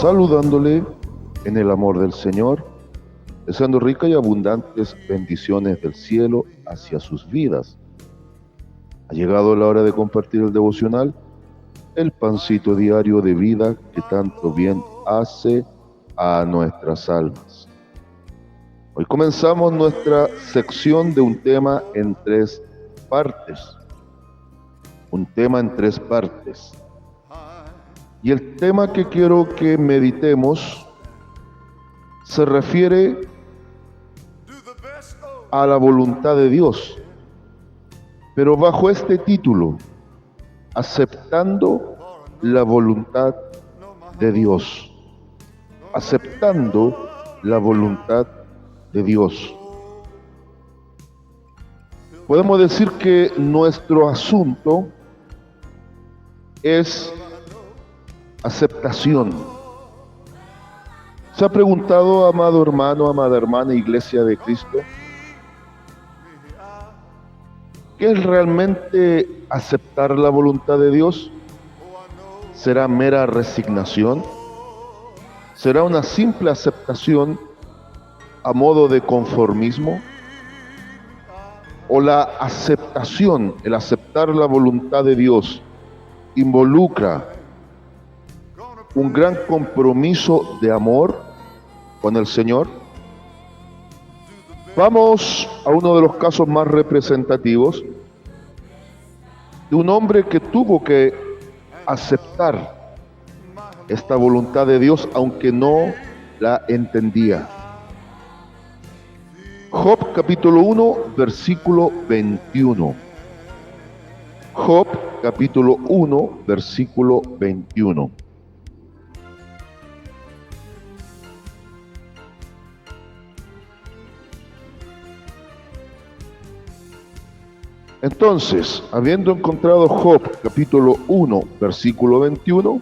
saludándole en el amor del Señor, deseando ricas y abundantes bendiciones del cielo hacia sus vidas. Ha llegado la hora de compartir el devocional, el pancito diario de vida que tanto bien hace a nuestras almas. Hoy comenzamos nuestra sección de un tema en tres partes. Un tema en tres partes. Y el tema que quiero que meditemos se refiere a la voluntad de Dios, pero bajo este título, aceptando la voluntad de Dios. Aceptando la voluntad de Dios. Podemos decir que nuestro asunto es aceptación. ¿Se ha preguntado, amado hermano, amada hermana, Iglesia de Cristo, qué es realmente aceptar la voluntad de Dios? ¿Será mera resignación? ¿Será una simple aceptación a modo de conformismo? ¿O la aceptación, el aceptar la voluntad de Dios, involucra un gran compromiso de amor con el Señor? Vamos a uno de los casos más representativos de un hombre que tuvo que aceptar esta voluntad de Dios aunque no la entendía. Job capítulo 1, versículo 21. Job capítulo 1, versículo 21. Entonces, habiendo encontrado Job capítulo 1, versículo 21,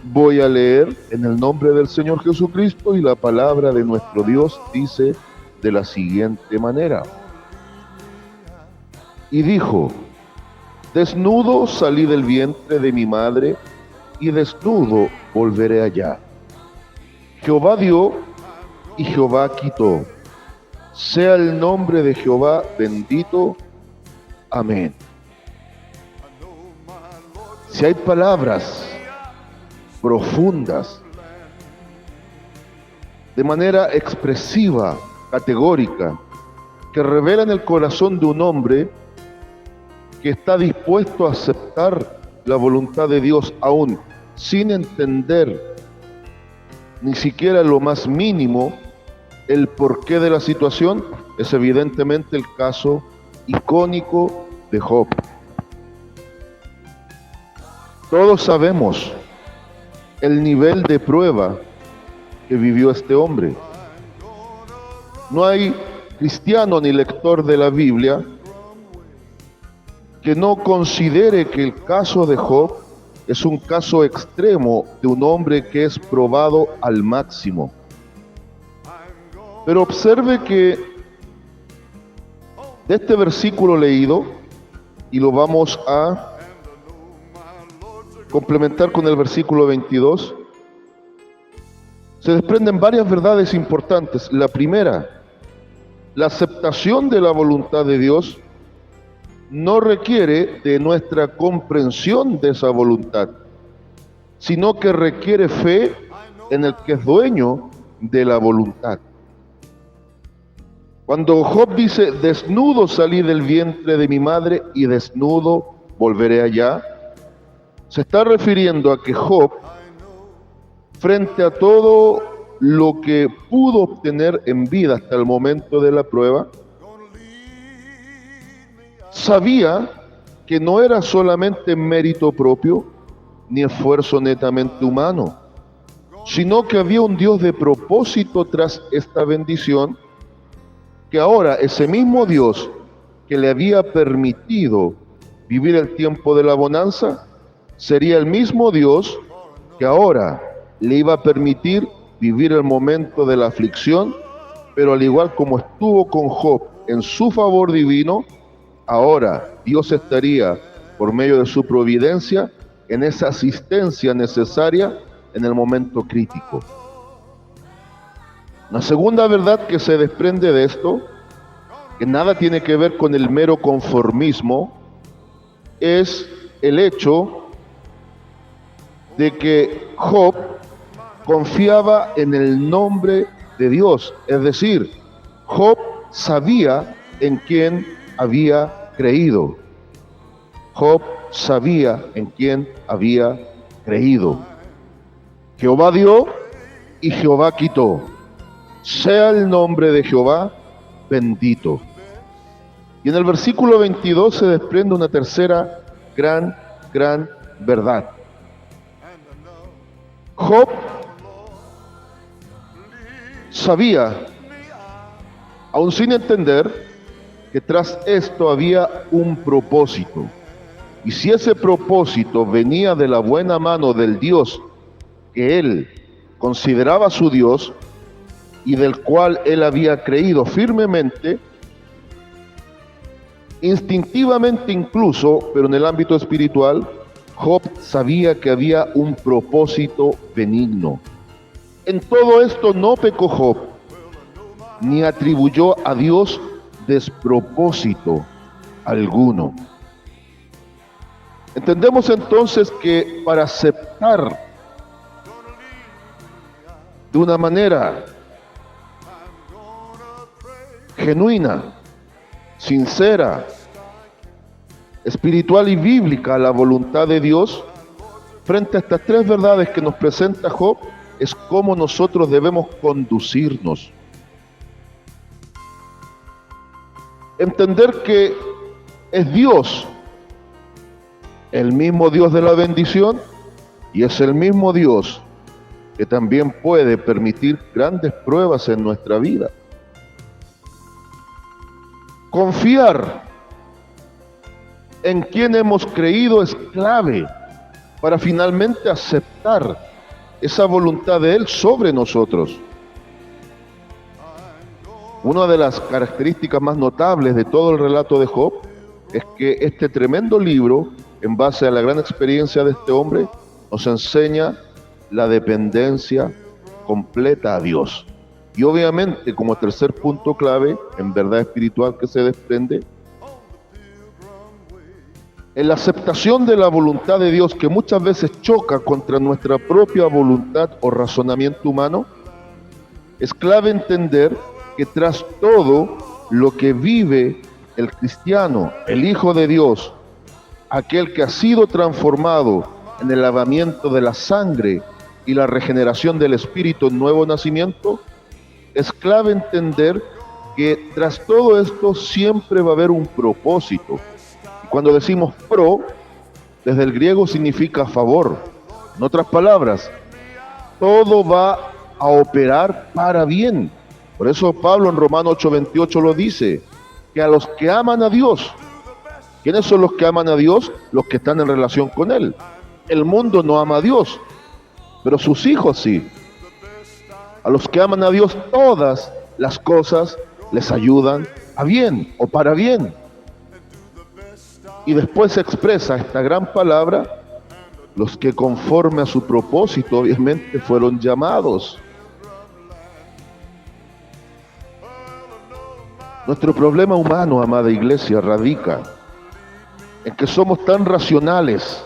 voy a leer en el nombre del Señor Jesucristo, y la palabra de nuestro Dios dice de la siguiente manera. Y dijo: desnudo salí del vientre de mi madre, y desnudo volveré allá. Jehová dio y Jehová quitó. Sea el nombre de Jehová bendito. Amén. Si hay palabras profundas, de manera expresiva, categórica, que revelan el corazón de un hombre que está dispuesto a aceptar la voluntad de Dios aún sin entender ni siquiera lo más mínimo el porqué de la situación, es evidentemente el caso icónico de Job. Todos sabemos el nivel de prueba que vivió este hombre. No hay cristiano ni lector de la Biblia que no considere que el caso de Job es un caso extremo de un hombre que es probado al máximo. Pero observe que de este versículo leído, y lo vamos a complementar con el versículo 22, se desprenden varias verdades importantes. La primera, la aceptación de la voluntad de Dios no requiere de nuestra comprensión de esa voluntad, sino que requiere fe en el que es dueño de la voluntad. Cuando Job dice: desnudo salí del vientre de mi madre y desnudo volveré allá, se está refiriendo a que Job, frente a todo lo que pudo obtener en vida hasta el momento de la prueba, sabía que no era solamente mérito propio ni esfuerzo netamente humano, sino que había un Dios de propósito tras esta bendición, que ahora ese mismo Dios que le había permitido vivir el tiempo de la bonanza, sería el mismo Dios que ahora le iba a permitir vivir el momento de la aflicción, pero al igual como estuvo con Job en su favor divino, ahora Dios estaría, por medio de su providencia, en esa asistencia necesaria en el momento crítico. La segunda verdad que se desprende de esto, que nada tiene que ver con el mero conformismo, es el hecho de que Job confiaba en el nombre de Dios. Es decir, Job sabía en quién había creído. Job sabía en quién había creído. Jehová dio y Jehová quitó. Sea el nombre de Jehová bendito. Y en el versículo 22 se desprende una tercera gran verdad. Job sabía, aun sin entender, que tras esto había un propósito. Y si ese propósito venía de la buena mano del Dios que él consideraba su Dios y del cual él había creído firmemente, instintivamente incluso, pero en el ámbito espiritual, Job sabía que había un propósito benigno. En todo esto no pecó Job, ni atribuyó a Dios despropósito alguno. Entendemos entonces que para aceptar de una manera genuina, sincera, espiritual y bíblica la voluntad de Dios, frente a estas tres verdades que nos presenta Job, es cómo nosotros debemos conducirnos. Entender que es Dios, el mismo Dios de la bendición, y es el mismo Dios que también puede permitir grandes pruebas en nuestra vida. Confiar en quien hemos creído es clave para finalmente aceptar esa voluntad de Él sobre nosotros. Una de las características más notables de todo el relato de Job es que este tremendo libro, en base a la gran experiencia de este hombre, nos enseña la dependencia completa a Dios. Y obviamente, como tercer punto clave, en verdad espiritual que se desprende, en la aceptación de la voluntad de Dios, que muchas veces choca contra nuestra propia voluntad o razonamiento humano, es clave entender que tras todo lo que vive el cristiano, el Hijo de Dios, aquel que ha sido transformado en el lavamiento de la sangre y la regeneración del espíritu en nuevo nacimiento, es clave entender que tras todo esto siempre va a haber un propósito. Y cuando decimos pro, desde el griego significa favor. En otras palabras, todo va a operar para bien. Por eso Pablo en Romanos 8:28 lo dice, que a los que aman a Dios, ¿quiénes son los que aman a Dios? Los que están en relación con Él. El mundo no ama a Dios, pero sus hijos sí. A los que aman a Dios, todas las cosas les ayudan a bien o para bien. Y después se expresa esta gran palabra, los que conforme a su propósito obviamente fueron llamados. Nuestro problema humano, amada iglesia, radica en que somos tan racionales,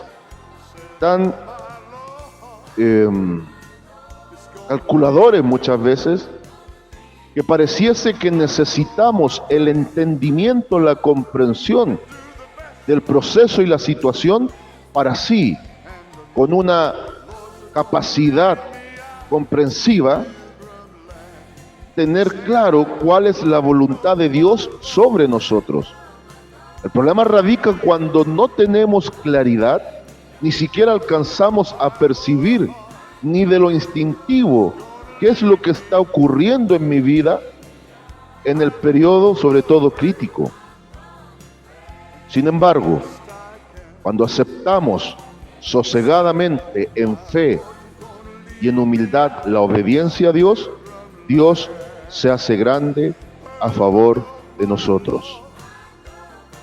tan calculadores muchas veces, que pareciese que necesitamos el entendimiento, la comprensión del proceso y la situación para sí, con una capacidad comprensiva, tener claro cuál es la voluntad de Dios sobre nosotros. El problema radica cuando no tenemos claridad, ni siquiera alcanzamos a percibir ni de lo instintivo qué es lo que está ocurriendo en mi vida en el periodo sobre todo crítico. Sin embargo, cuando aceptamos sosegadamente en fe y en humildad la obediencia a Dios, Dios se hace grande a favor de nosotros.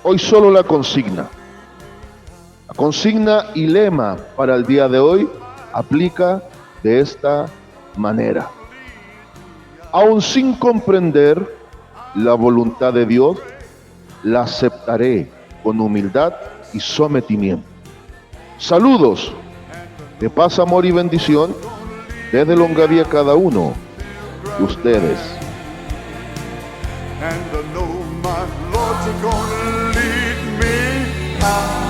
Hoy solo la consigna y lema para el día de hoy aplica de esta manera. Aun sin comprender la voluntad de Dios, la aceptaré con humildad y sometimiento. Saludos de paz, amor y bendición desde Longaví a cada uno de ustedes. And I know my Lord's gonna lead me out.